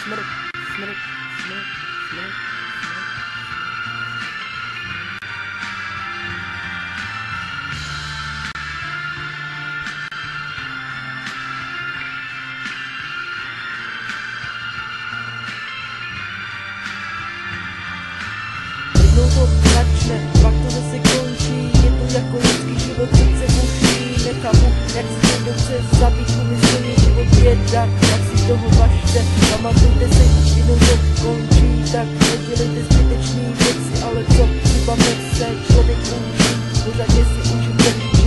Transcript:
smrt, smrt, smrt, smrt. Jednou to začne, pak to zase končí, je to jako lidský život, teď se buší, nechápu, jak si někdo chce zabít umyslný život běda, jak si toho vašte, pamatujte si, jednou to končí, tak nedělejte zbytečný věci, ale co, chyba se člověk učí, pořádně si učíte.